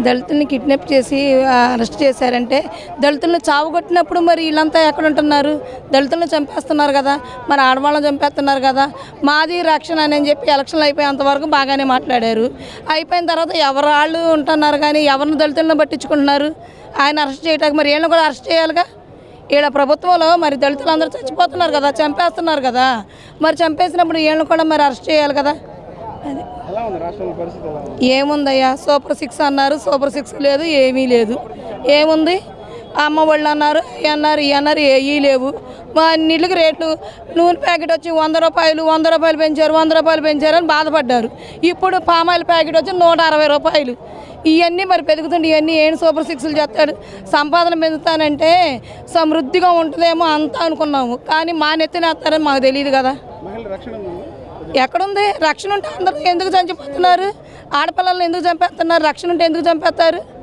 దళితుల్ని కిడ్నాప్ చేసి అరెస్ట్ చేశారంటే దళితులను చావుగొట్టినప్పుడు మరి వీళ్ళంతా ఎక్కడ ఉంటున్నారు? దళితులను చంపేస్తున్నారు కదా, మరి ఆడవాళ్ళని చంపేస్తున్నారు కదా. మాది రక్షణ అని చెప్పి ఎలక్షన్లు అయిపోయేంతవరకు బాగానే మాట్లాడారు. అయిపోయిన తర్వాత ఎవరు వాళ్ళు ఉంటున్నారు కానీ ఎవరిని దళితులను పట్టించుకుంటున్నారు? ఆయన అరెస్ట్ చేయడానికి మరి వీళ్ళని కూడా అరెస్ట్ చేయాలిగా. ఈడ ప్రభుత్వంలో మరి దళితులందరూ చచ్చిపోతున్నారు కదా, చంపేస్తున్నారు కదా. మరి చంపేసినప్పుడు వీళ్ళని కూడా మరి అరెస్ట్ చేయాలి కదా. అది ఏముందయ్యా, సూపర్ 6 అన్నారు, సూపర్ 6 లేదు, ఏమీ లేదు. ఏముంది? అమ్మ వాళ్ళు అన్నారు, ఈ అన్నారు, ఏమీ లేవు. మా నీళ్ళకి రేట్లు నూనె ప్యాకెట్ వచ్చి 100 రూపాయలు, 100 రూపాయలు పెంచారు, 100 రూపాయలు పెంచారని బాధపడ్డారు. ఇప్పుడు పామాయిల్ ప్యాకెట్ వచ్చి 160 రూపాయలు. ఇవన్నీ మరి పెరుగుతుండే, ఇవన్నీ ఏం సూపర్ 6లు చేస్తాడు? సంపాదన పెంచుతానంటే సమృద్ధిగా ఉంటుందేమో అంతా అనుకున్నాము, కానీ మా నెత్తినేస్తారని మాకు తెలియదు కదా. ఎక్కడుంది రక్షణ? ఉంటే అందరూ ఎందుకు చంపిపోతున్నారు? ఆడపిల్లల్ని ఎందుకు చంపేస్తున్నారు? రక్షణ ఉంటే ఎందుకు చంపేస్తారు?